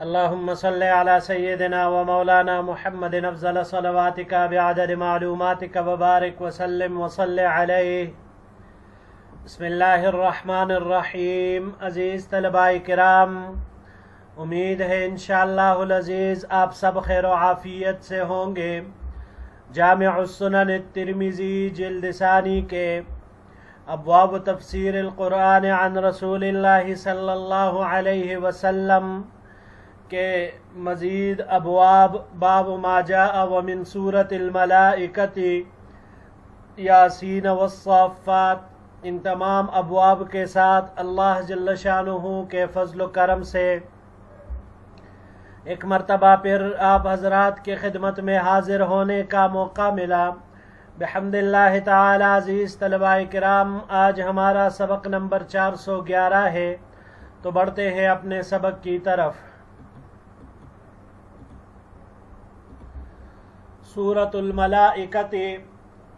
اللهم صل على سيدنا ومولانا محمد افضل صلواتك بعدد معلوماتك وبارك وسلم وصل عليه. بسم اللہ الرحمن الرحیم. عزیز طلباء کرام، امید ہے انشاءاللہ العزیز آپ سب خیر و عافیت سے ہوں گے. جامع السنن الترمذی جلد ثانی کے ابواب تفسیر القرآن عن رسول اللہ صلی اللہ علیہ وسلم کے مزید ابواب باب ما جاء ومن سورة الملائکۃ یاسین والصافات، ان تمام ابواب کے ساتھ اللہ جل شانہ کے فضل و کرم سے ایک مرتبہ پھر آپ حضرات کے خدمت میں حاضر ہونے کا موقع ملا. بحمد اللہ تعالی. عزیز طلباء کرام، آج ہمارا سبق نمبر 411 ہے، تو بڑھتے ہیں اپنے سبق کی طرف. سورۃ الملائکۃ،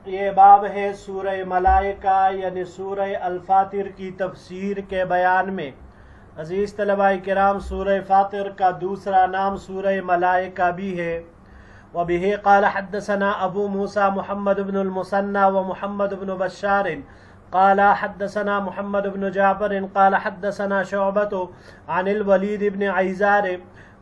یہ باب ہے سورہ ملائکہ یعنی سورہ الفاطر کی تفسیر کے بیان میں. عزیز طلباء کرام، سورہ فاطر کا دوسرا نام سورہ ملائکہ بھی ہے. وبه قال حدثنا ابو موسى محمد بن المثنى ومحمد بن بشار قال حدثنا محمد بن جعفر قال حدثنا شعبة عن الوليد بن عيزار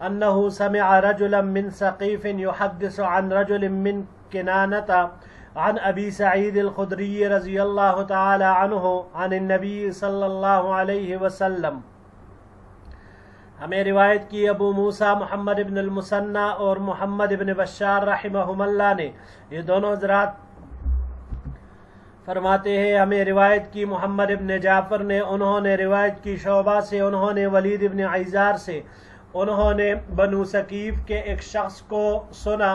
أنه سمع رجلا من ثقيف يحدث عن رجل من كنانة عن أبي سعيد الخدري رضي الله تعالى عنه عن النبي صلى الله عليه وسلم. ہمیں روایت کی ابو موسیٰ محمد بن المثنى اور محمد بن بشار رحمہم اللہ نے. یہ دونوں حضرات فرماتے ہیں ہمیں روایت کی محمد بن جعفر نے، انہوں نے روایت کی شعبہ سے، انہوں نے ولید بن عیزار سے، انہوں نے بنو ثقیف کے ایک شخص کو سنا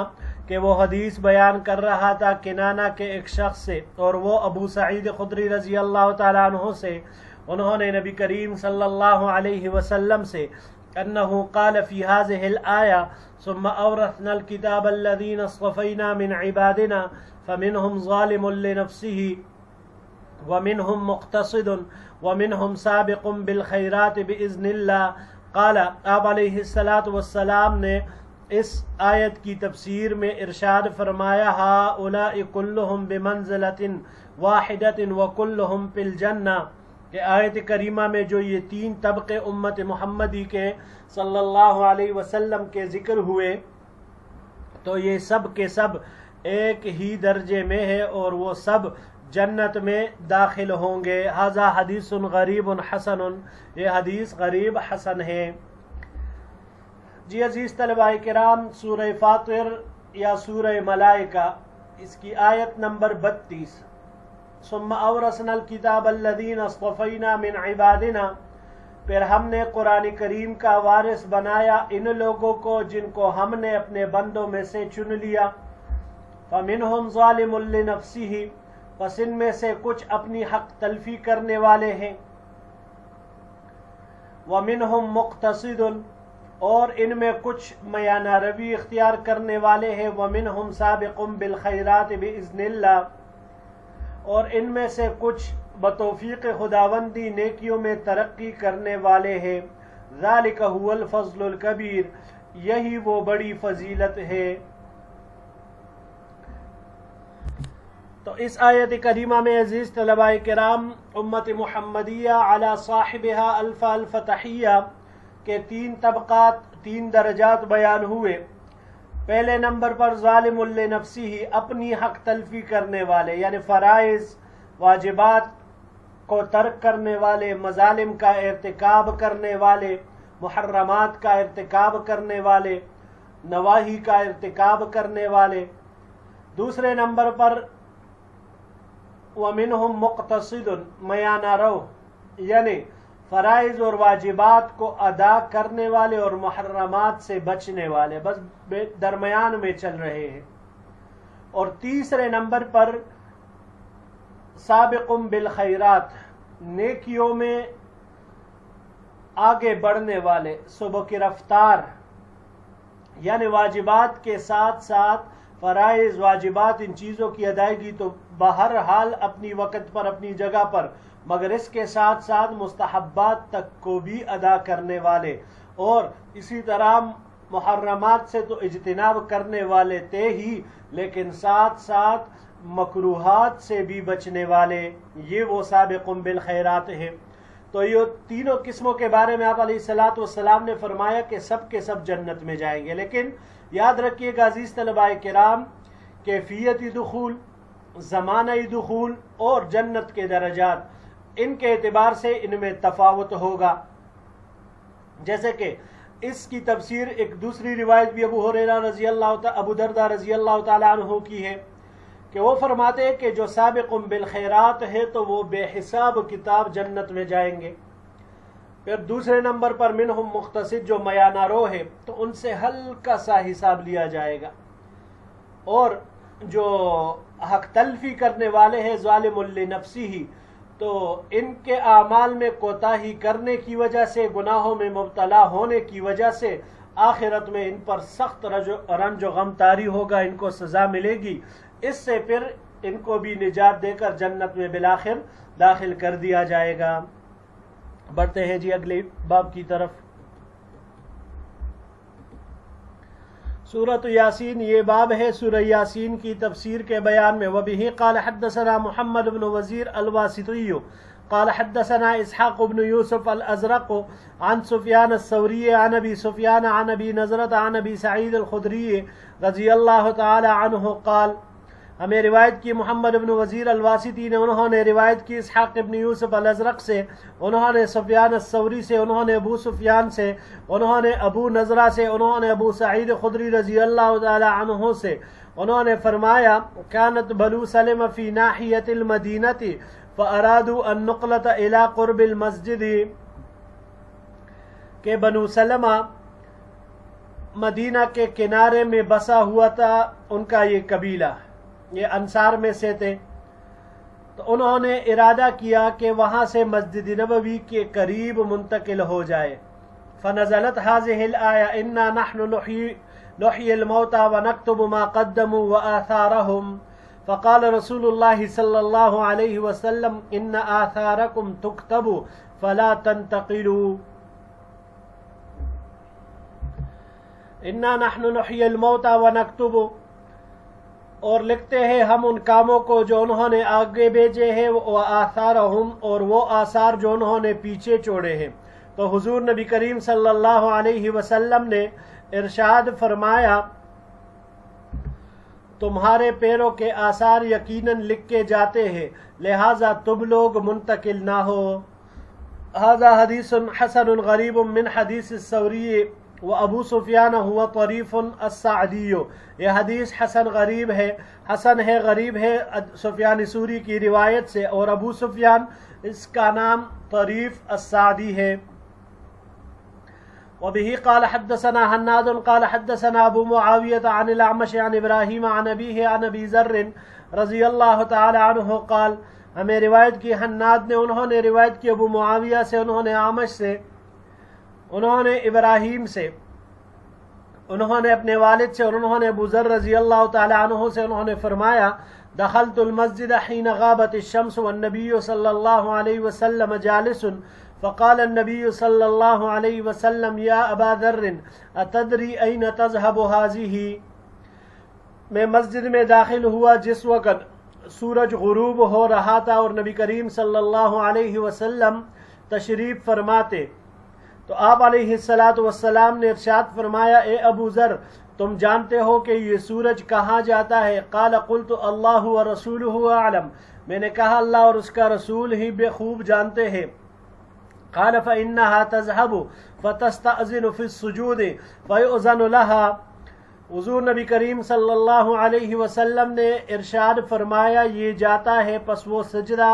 کہ وہ حدیث بیان کر رہا تھا کنانہ کے ایک شخص سے، اور وہ ابو سعید خدری رضی اللہ تعالیٰ عنہ سے. انہوں نے نبی کریم صلی اللہ علیہ وسلم سے انہو قال فی هذه الآیہ ثم اورثنا الكتاب الذین اصطفینا من عبادنا فمنہم ظالم لنفسه ومنہم مقتصد ومنہم سابق بالخیرات بإذن اللہ. قال آپ علیہ السلام نے اس آیت کی تفسیر میں ارشاد فرمایا هؤلاء كلهم بمنزلة واحدة وكلهم في الجنہ، کہ آیت کریمہ میں جو یہ تین طبقے امت محمدی کے صلی اللہ علیہ وسلم کے ذکر ہوئے، تو یہ سب کے سب ایک ہی درجے میں ہے اور وہ سب جنت میں داخل ہوں گے. ھذا حدیث غریب حسن، یہ حدیث غریب حسن ہے. جی عزیز طلباء کرام، سورہ فاطر یا سورہ ملائکہ، اس کی آیت نمبر 32، ثم اورثنا الکتاب الذین اصطفینا من عبادنا، پھر ہم نے قرآن کریم کا وارث بنایا ان لوگوں کو جن کو ہم نے اپنے بندوں میں سے چن لیا. فمنہم ظالم لنفسہ، پس ان میں سے کچھ اپنی حق تلفی کرنے والے ہیں. ومنہم مقتصد، اور ان میں کچھ میانہ روی اختیار کرنے والے ہیں. ومنہم سابق بالخیرات بإذن اللہ، اور ان میں سے کچھ بتوفیق خداوندی نیکیوں میں ترقی کرنے والے ہیں. ذالک هو الفضل الکبیر، یہی وہ بڑی فضیلت ہے. تو اس آیت کریمہ میں عزیز طلباء کرام، امت محمدیہ علی صاحبها الف الف تحیہ کے تین طبقات، تین درجات بیان ہوئے. پہلے نمبر پر ظالم لنفسہ، اپنی حق تلفی کرنے والے، یعنی فرائض واجبات کو ترک کرنے والے، مظالم کا ارتکاب کرنے والے، محرمات کا ارتکاب کرنے والے، نواہی کا ارتکاب کرنے والے. دوسرے نمبر پر ومنہم مقتصد، میانہ رو، یعنی فرائض اور واجبات کو ادا کرنے والے اور محرمات سے بچنے والے، بس درمیان میں چل رہے ہیں. اور تیسرے نمبر پر سابق بالخیرات، نیکیوں میں آگے بڑھنے والے، سبق رفتار، یعنی واجبات کے ساتھ ساتھ فرائض واجبات ان چیزوں کی ادائیگی تو بہرحال اپنی وقت پر اپنی جگہ پر، مگر اس کے ساتھ ساتھ مستحبات تک کو بھی ادا کرنے والے. اور اسی طرح محرمات سے تو اجتناب کرنے والے تھے ہی، لیکن ساتھ ساتھ مکروہات سے بھی بچنے والے، یہ وہ سابقون بالخیرات ہیں۔ تو یہ تینوں قسموں کے بارے میں آپ علیہ الصلوۃ والسلام نے فرمایا کہ سب کے سب جنت میں جائیں گے، لیکن یاد رکھیے گا عزیز طلباء کرام، کیفیت دخول، زمانہ دخول اور جنت کے درجات، ان کے اعتبار سے ان میں تفاوت ہوگا۔ جیسے کہ اس کی تفسیر ایک دوسری روایت بھی ابو درداء رضی اللہ تعالی عنہ کی ہے کہ وہ فرماتے ہیں کہ جو سابق بالخیرات ہے تو وہ بے حساب کتاب جنت میں جائیں گے۔ پھر دوسرے نمبر پر منہم مقتصد، جو میانہ رو ہے تو ان سے ہلکا سا حساب لیا جائے گا، اور جو حق تلفی کرنے والے ہیں ظالم لنفسہ، تو ان کے اعمال میں کوتاہی کرنے کی وجہ سے، گناہوں میں مبتلا ہونے کی وجہ سے آخرت میں ان پر سخت رنج و غم طاری ہوگا، ان کو سزا ملے گی، اس سے پھر ان کو بھی نجات دے کر جنت میں بالآخر داخل کر دیا جائے گا۔ بڑھتے ہیں جی اگلے باب کی طرف۔ سورۃ یاسین، یہ باب ہے سورہ یاسین کی تفسیر کے بیان میں۔ وبہ قال حدثنا محمد بن وزیر الواسطی قال حدثنا اسحاق بن یوسف الازرق عن سفیان الثوری عن ابی سفیان عن ابی نضرۃ عن ابی سعید الخدری رضی اللہ تعالی عنہ قال، ہمیں روایت کی محمد بن وزیر الواسطی نے، انہوں نے روایت کی اسحاق بن یوسف الازرق سے، انہوں نے سفیان الثوری سے، انہوں نے ابو سفیان سے، انہوں نے ابو نضرہ سے، انہوں نے ابو سعید خدری رضی اللہ تعالی عنہ سے، انہوں نے فرمایا كانت بنو سلم فی ناحیۃ المدینۃ فارادوا النقلۃ الی قرب المسجد، کہ بنو سلمہ مدینہ کے کنارے میں بسا ہوا تھا، ان کا یہ قبیلہ، یہ انصار میں سے تھے، تو انہوں نے ارادہ کیا کہ وہاں سے مسجد نبوی کے قریب منتقل ہو جائے۔ فنزلت هذه الآية انا نحن نحيي الموتى ونكتب ما قدموا وآثارهم، فقال رسول الله صلى الله عليه وسلم ان آثاركم تكتب فلا تنتقلوا، انا نحن نحيي الموتى ونكتب، اور لکھتے ہیں ہم ان کاموں کو جو انہوں نے آگے بھیجے ہیں، وآثارہم، اور وہ آثار جو انہوں نے پیچھے چھوڑے ہیں۔ تو حضور نبی کریم صلی اللہ علیہ وسلم نے ارشاد فرمایا، تمہارے پیروں کے آثار یقیناً لکھے جاتے ہیں، لہذا تم لوگ منتقل نہ ہو۔ ھذا حدیث حسن غریب من حدیث الثوری وابو سفیان هو طریف السعدی، یہ حدیث حسن ہے غریب ہے سفیان ثوری کی روایت سے، اور ابو سفیان اس کا نام طریف السعدی ہے۔ وبه قال حدثنا حناد قال حدثنا ابو معاویہ عن الاعمش عن ابراہیم عن ابیہ عن ابی ذر رضی اللہ تعالی عنہ قال، ہمیں روایت کی حناد نے، انہوں نے روایت کی ابو معاویہ سے، انہوں نے اعمش سے، انہوں نے ابراہیم سے، انہوں نے اپنے والد سے، اور انہوں نے ابو ذر رضی اللہ تعالی عنہ سے، انہوں نے فرمایا دخلت المسجد حين غابت الشمس والنبي صلی اللہ علیہ وسلم جالس، فقال النبي صلی اللہ علیہ وسلم یا ابا ذر اتدری این تذهب هذه، میں مسجد میں داخل ہوا جس وقت سورج غروب ہو رہا تھا، اور نبی کریم صلی اللہ علیہ وسلم تشریف فرماتے، تو آپ علیہ السلام نے ارشاد فرمایا، اے ابو ذر تم جانتے ہو کہ یہ سورج کہاں جاتا ہے؟ قال قلت اللہ ورسولہ اعلم، میں نے کہا اللہ اور اس کا رسول ہی بے خوب جانتے ہیں۔ قال فإنها تذهب فتستأذن في السجود فيؤذن لها، حضور نبی کریم صلی اللہ علیہ وسلم نے ارشاد فرمایا یہ جاتا ہے پس وہ سجدہ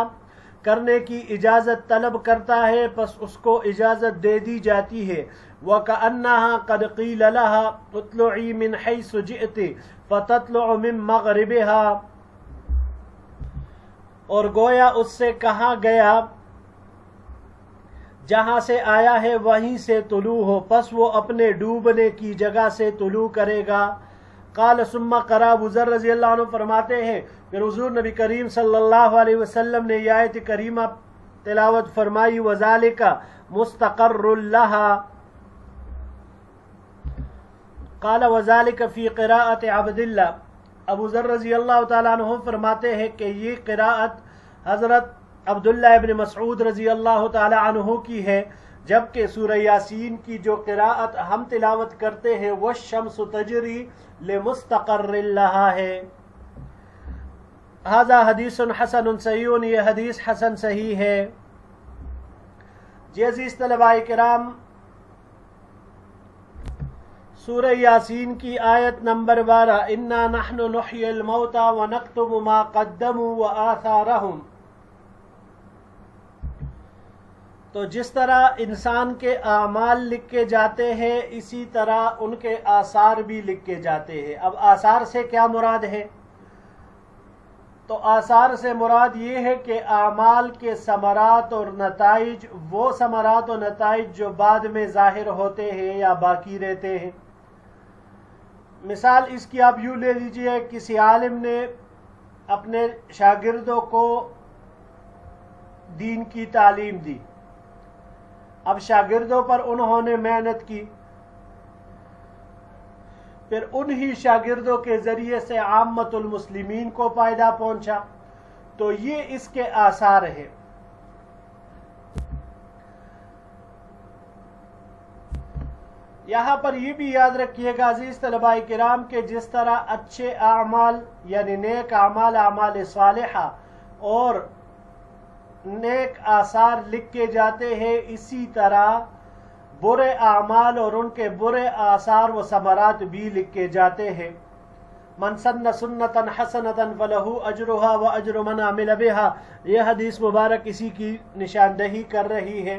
کرنے کی اجازت طلب کرتا ہے، پس اس کو اجازت دے دی جاتی ہے۔ وَكَأَنَّهَا قَدْ قِيلَ لَهَا اطْلُعِي مِنْ حَيْثُ جِئْتِ فَتَطْلُعُ مِنْ مَغْرِبِهَا، اور گویا اس سے کہا گیا جہاں سے آیا ہے وہیں سے طلوع ہو، پس وہ اپنے ڈوبنے کی جگہ سے طلوع کرے گا۔ قال ثم قرأ، ابو ذر رضی اللہ عنہ فرماتے ہیں پھر حضور نبی کریم صلی اللہ علیہ وسلم نے یہ آیت کریمہ تلاوت فرمائی، وَذَلِكَ مُسْتَقَرٌّ لَهَا، قال وذلك فی قراءت عبداللہ، ابو ذر رضی اللہ تعالیٰ عنہ فرماتے ہیں کہ یہ قراءت حضرت عبداللہ ابن مسعود رضی اللہ تعالیٰ عنہ کی ہے، جبکہ سورہ یاسین کی جو قراءت ہم تلاوت کرتے ہیں والشمس تجری لمستقر لہا ہے۔ ھذا حدیث حسن صحیح، یہ حدیث حسن صحیح ہے۔ جی عزیز طلباء کرام، سورہ یاسین کی آیت نمبر 12 انا نحن نحیی الموتى ونکتب ما قدموا وآثارهم، تو جس طرح انسان کے اعمال لکھے جاتے ہیں اسی طرح ان کے آثار بھی لکھے جاتے ہیں۔ اب آثار سے کیا مراد ہے؟ تو آثار سے مراد یہ ہے کہ اعمال کے ثمرات اور نتائج، وہ ثمرات و نتائج جو بعد میں ظاہر ہوتے ہیں یا باقی رہتے ہیں۔ مثال اس کی آپ یوں لے لیجئے، کسی عالم نے اپنے شاگردوں کو دین کی تعلیم دی، اب شاگردوں پر انہوں نے محنت کی، پھر انہی شاگردوں کے ذریعے سے عامت المسلمین کو فائدہ پہنچا، تو یہ اس کے آثار ہیں۔ یہاں پر یہ بھی یاد رکھیے گا عزیز طلباء کرام کہ جس طرح اچھے اعمال یعنی نیک اعمال، اعمال صالحہ اور نیک آثار لکھے جاتے ہیں، اسی طرح برے اعمال اور ان کے برے آثار و ثمرات بھی لکھے جاتے ہیں۔ من سن سنتا حسنتا فلہ اجرہا واجر من عمل بہا، یہ حدیث مبارک اسی کی نشاندہی کر رہی ہے۔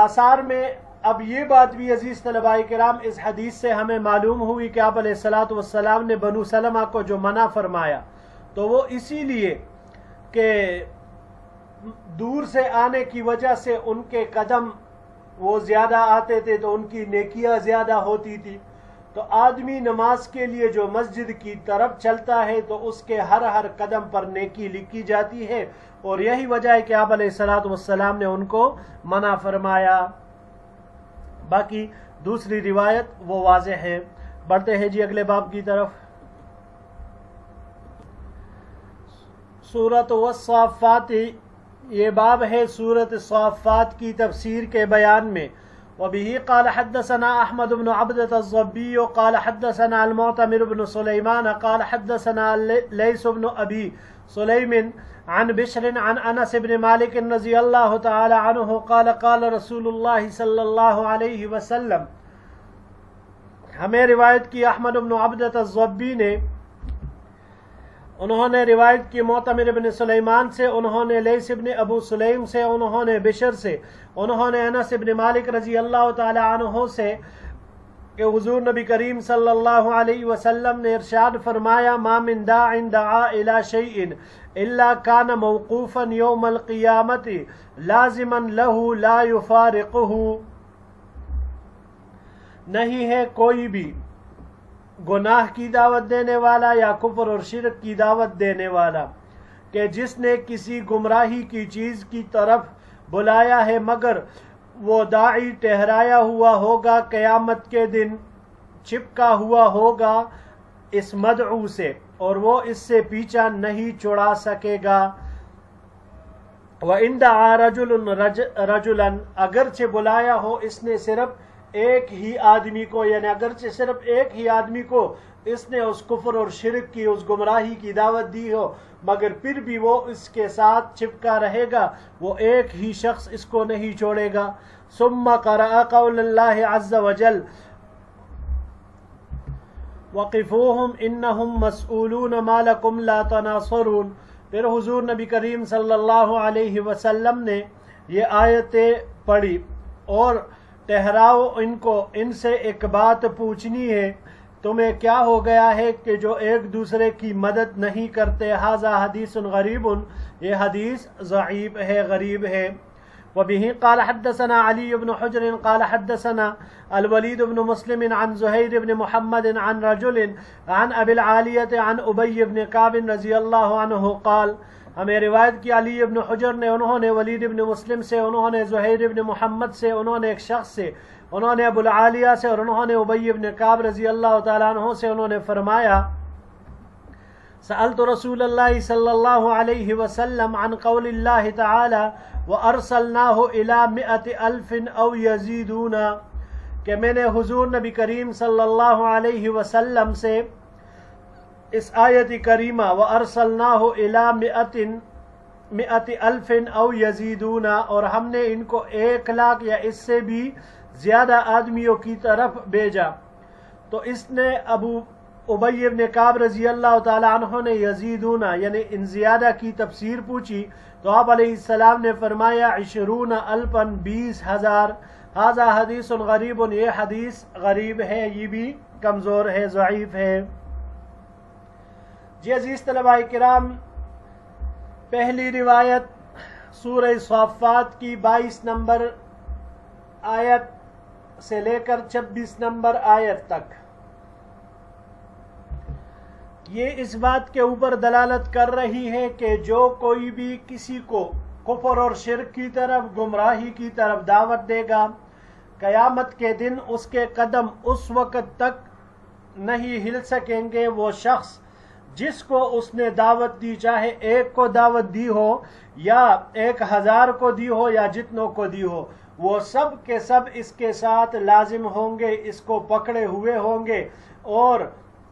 آثار میں اب یہ بات بھی عزیز طلباء کرام اس حدیث سے ہمیں معلوم ہوئی کہ آپ علیہ الصلوۃ والسلام نے بنو سلمہ کو جو منع فرمایا تو وہ اسی لیے کہ دور سے آنے کی وجہ سے ان کے قدم وہ زیادہ آتے تھے تو ان کی نیکیاں زیادہ ہوتی تھی۔ تو آدمی نماز کے لیے جو مسجد کی طرف چلتا ہے تو اس کے ہر قدم پر نیکی لکھی جاتی ہے، اور یہی وجہ ہے کہ آپ علیہ الصلوۃ والسلام نے ان کو منع فرمایا۔ باقی دوسری روایت وہ واضح ہے۔ بڑھتے ہیں جی اگلے باب کی طرف۔ سورۃ والصافات، یہ باب ہے سورۃ صافات کی تفسیر کے بیان میں۔ وبه قال حدثنا احمد بن عبدة الضبي قال حدثنا المعتمر بن سليمان قال حدثنا ليث بن ابي سليم عن بشر عن انس بن مالك رضي الله تعالى عنه قال قال رسول الله صلى الله عليه وسلم، ہمیں روایت کی احمد بن عبدة الضبي نے، انہوں نے روایت کی معتمر بن سلیمان سے، انہوں نے لیث بن ابو سلیم سے، انہوں نے بشر سے، انہوں نے انس بن مالک رضی اللہ تعالی عنہ سے کہ حضور نبی کریم صلی اللہ علیہ وسلم نے ارشاد فرمایا، ما من داع دعا الى شیء الا کان موقوفا یوم القیامت لازما له لا یفارقه، نہیں ہے کوئی بھی گناہ کی دعوت دینے والا یا کفر اور شرک کی دعوت دینے والا کہ جس نے کسی گمراہی کی چیز کی طرف بلایا ہے مگر وہ داعی ٹہرایا ہوا ہوگا، قیامت کے دن چپکا ہوا ہوگا اس مدعو سے اور وہ اس سے پیچھا نہیں چھڑا سکے گا۔ وَإِن دَعَا رَجُلٌ رَجُلًا، اگرچہ بلایا ہو اس نے صرف ایک ہی آدمی کو، یعنی اگرچہ صرف ایک ہی آدمی کو اس نے اس کفر اور شرک کی، اس گمراہی کی دعوت دی ہو، مگر پھر بھی وہ اس کے ساتھ چپکا رہے گا، وہ ایک ہی شخص اس کو نہیں چھوڑے گا۔ ثم قرأ قول اللہ عز وجل وقفوہم انہم مسئولون ما لکم لا تناصرون، پھر حضور نبی کریم صلی اللہ علیہ وسلم نے یہ آیتیں پڑھی اور ٹھہراؤ ان کو، ان سے ایک بات پوچھنی ہے، تمہیں کیا ہو گیا ہے کہ جو ایک دوسرے کی مدد نہیں کرتے؟ ھذا حدیث غریب، یہ حدیث ضعیف ہے، غریب ہے۔ وبه قال حدثنا علي بن حجر قال حدثنا الوليد بن مسلم عن زهير بن محمد عن رجل عن ابي العالية عن ابي بن كعب رضي الله عنه قال ہمیں روایت کی علی ابن حجر نے، انہوں نے ولید ابن مسلم سے، انہوں نے زہیر ابن محمد سے، انہوں نے ایک شخص سے، انہوں نے ابو العالیہ سے، اور انہوں نے ابی ابن کعب رضی اللہ تعالیٰ عنہ سے، انہوں نے فرمایا سألت رسول اللہ صلی اللہ علیہ وسلم عن قول اللہ تعالی وَأَرْسَلْنَاهُ إِلَى 100,000 أَوْ يَزِيدُونَ، کہ میں نے حضور نبی کریم صلی اللہ علیہ وسلم سے اس آیت کریمہ وَأَرْسَلْنَاهُ إِلَى 100,000 أَوْ يَزِيدُونَ، اور ہم نے ان کو 1,00,000 یا اس سے بھی زیادہ آدمیوں کی طرف بھیجا۔ تو اس نے ابو ابی ابن کعب رضی اللہ تعالیٰ عنہ نے یزیدون یعنی ان زیادہ کی تفسیر پوچھی، تو آپ علیہ السلام نے فرمایا 20,000 20,000۔ ھذا حدیث غریب، یہ حدیث غریب ہے، یہ بھی کمزور ہے، ضعیف ہے۔ جی عزیز طلباء کرام، پہلی روایت سورہ صافات کی 22 نمبر آیت سے لے کر 26 نمبر آیت تک، یہ اس بات کے اوپر دلالت کر رہی ہے کہ جو کوئی بھی کسی کو کفر اور شرک کی طرف، گمراہی کی طرف دعوت دے گا، قیامت کے دن اس کے قدم اس وقت تک نہیں ہل سکیں گے۔ وہ شخص جس کو اس نے دعوت دی، چاہے ایک کو دعوت دی ہو یا 1,000 کو دی ہو یا جتنوں کو دی ہو، وہ سب کے سب اس کے ساتھ لازم ہوں گے، اس کو پکڑے ہوئے ہوں گے اور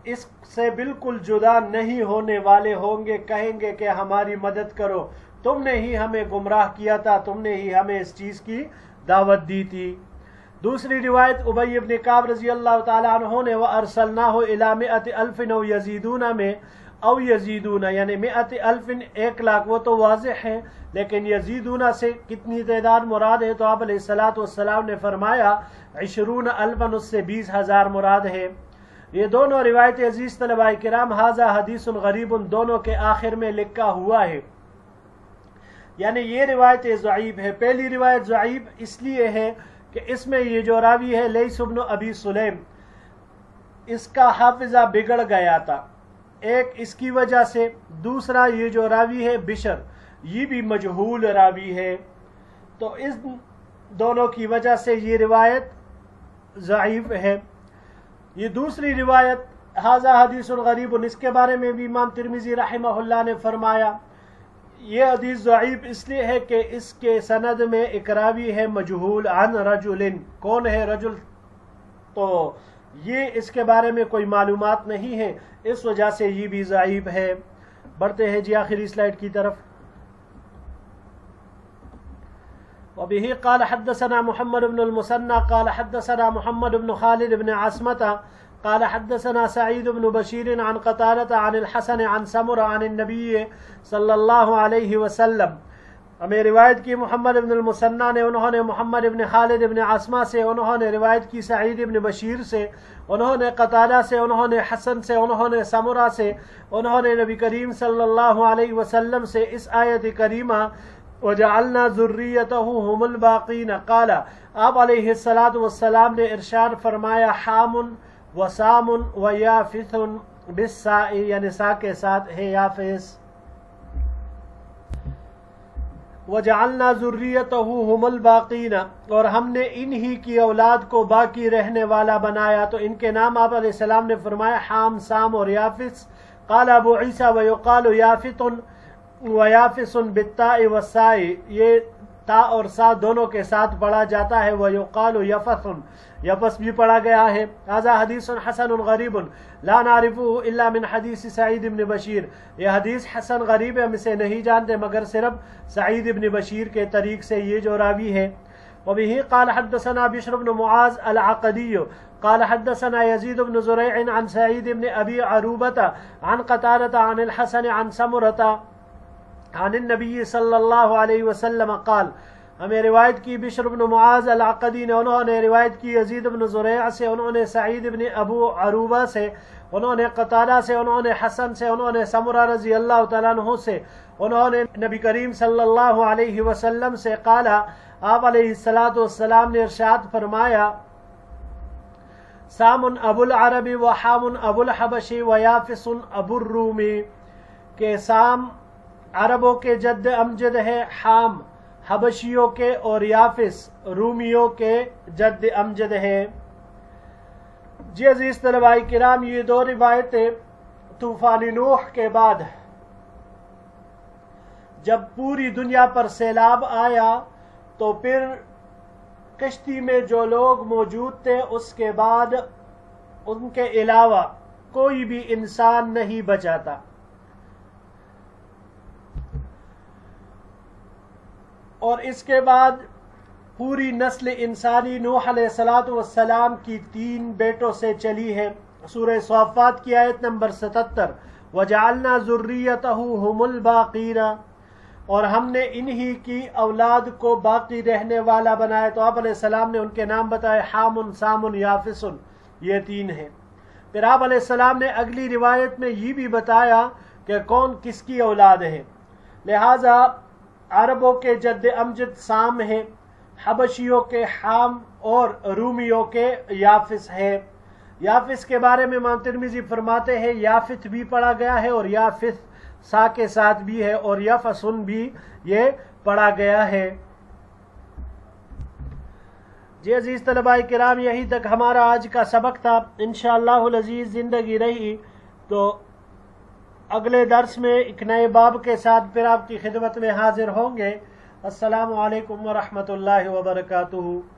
اس سے بالکل جدا نہیں ہونے والے ہوں گے۔ کہیں گے کہ ہماری مدد کرو، تم نے ہی ہمیں گمراہ کیا تھا، تم نے ہی ہمیں اس چیز کی دعوت دی تھی۔ دوسری روایت ابی ابن کعب رضی اللہ تعالیٰ عنہ نے وَأَرْسَلْنَاهُ إِلَى 100,000 أَوْ يَزِيدُونَ میں او یزیدون یعنی 100,000 1,00,000 وہ تو واضح ہے، لیکن یزیدون سے کتنی تعداد مراد ہے؟ تو آپ علیہ السلام نے فرمایا 20,000 اس سے 20,000 مراد ہے۔ یہ دونوں روایت عزیز طلباء کرام ھذا حدیث غریب دونوں کے آخر میں لکھا ہوا ہے، یعنی یہ روایت ضعیف ہے۔ پہلی روایت ضعیف اس لیے ہے کہ اس میں یہ جو راوی ہے لیث بن ابی سلیم، اس کا حافظہ بگڑ گیا تھا، ایک اس کی وجہ سے، دوسرا یہ جو راوی ہے بشر، یہ بھی مجہول راوی ہے، تو اس دونوں کی وجہ سے یہ روایت ضعیف ہے۔ یہ دوسری روایت ھذا حدیث غریب، اس کے بارے میں بھی امام ترمذی رحمہ اللہ نے فرمایا یہ حدیث ضعیف اس لیے ہے کہ اس کے سند میں ایک راوی ہے مجہول عن رجل، کون ہے رجل؟ تو یہ اس کے بارے میں کوئی معلومات نہیں ہے، اس وجہ سے یہ بھی ضعیف ہے۔ بڑھتے ہیں جی آخری سلائیڈ کی طرف۔ وبه قال حدثنا محمد بن المثنى قال حدثنا محمد بن خالد بن عاصمة قال حدثنا سعيد بن بشير عن قتادة عن الحسن عن سمرة عن النبي صلی اللہ علیہ وسلم۔ ہمیں روایت کی محمد بن المثنى نے، انہوں نے محمد بن خالد بن عاصمہ سے، انہوں نے روایت کی سعید بن بشیر سے، انہوں نے قتادہ سے، انہوں نے حسن سے، انہوں نے سمرہ سے، انہوں نے نبی کریم صلی اللہ علیہ وسلم سے اس آیت کریمہ وَجَعَلْنَا ذُرِّيَّتَهُ هُمُ الْبَاقِينَ قال، آپ علیہ السلام نے ارشاد فرمایا حام وسام ویافث بالساء، یعنی سا کے ساتھ ہے یافث۔ وَجَعَلْنَا ذُرِّيَّتَهُ هُمُ الْبَاقِينَ، اور ہم نے انہی کی اولاد کو باقی رہنے والا بنایا، تو ان کے نام آپ علیہ السلام نے فرمایا حام، سام اور یافث۔ قال ابو عیسیٰ وَيُقَالُ یافث وَيَافِسٌ بِالتَّاءِ وَالسَّاءِ، یہ تا اور سا دونوں کے ساتھ پڑھا جاتا ہے، وَيُقَالُ یفث، یفث بھی پڑھا گیا ہے۔ ھذا حدیث حسن غریب لا نعرفه الا من حدیث سعید بن بشیر، یہ حدیث حسن غریب ہے، ہم اسے نہیں جانتے مگر صرف سعید بن بشیر کے طریق سے یہ جو راوی ہے۔ وبه قال حدثنا بشر بن معاذ العقدی قال حدثنا يزيد بن زريع عن سعيد بن ابي عروبة عن قتادة عن الحسن عن سمرة عن النبی صلی اللہ علیہ وسلم قال، ہمیں روایت کی بشر بن معاذ العقدی نے، انہوں نے روایت کی یزید بن زریع سے، انہوں نے سعید بن ابو عروبہ سے، انہوں نے قتادہ سے، انہوں نے حسن سے، انہوں نے سمرہ رضی اللہ تعالیٰ عنہ سے، انہوں نے نبی کریم صلی اللہ علیہ وسلم سے قال، آپ علیہ السلام نے ارشاد فرمایا سام ابو العربی وحام ابو الحبشی ویافس ابو الرومی، کہ سام عربوں کے جد امجد ہے حام حبشیوں کے، اور یافس رومیوں کے جد امجد ہے۔ جی عزیز طلباء کرام، یہ دو روایتیں طوفان نوح کے بعد جب پوری دنیا پر سیلاب آیا تو پھر کشتی میں جو لوگ موجود تھے اس کے بعد ان کے علاوہ کوئی بھی انسان نہیں بچا تھا۔ اور اس کے بعد پوری نسل انسانی نوح علیہ السلام کی 3 بیٹوں سے چلی ہے۔ سورہ صافات کی آیت نمبر 77، وَجَعَلْنَا ذُرِّيَّتَهُ هُمُ الْبَاقِينَ، اور ہم نے انہی کی اولاد کو باقی رہنے والا بنایا۔ تو آپ علیہ السلام نے ان کے نام بتائے، حام، سام، یافس، یہ 3 ہیں۔ پھر آپ علیہ السلام نے اگلی روایت میں یہ بھی بتایا کہ کون کس کی اولاد ہے۔ لہٰذا عربوں کے جد امجد سام ہے، حبشیوں کے حام، اور رومیوں کے یافس ہے۔ یافس کے بارے میں امام ترمذی فرماتے ہیں یافت بھی پڑھا گیا ہے، اور یافس سا کے ساتھ بھی ہے، اور یفسن بھی یہ پڑھا گیا ہے۔ جی عزیز طلباء کرام، یہی تک ہمارا آج کا سبق تھا۔ انشاءاللہ العزیز زندگی رہی تو اگلے درس میں ایک نئے باب کے ساتھ پھر آپ کی خدمت میں حاضر ہوں گے۔ السلام علیکم ورحمۃ اللہ وبرکاتہ۔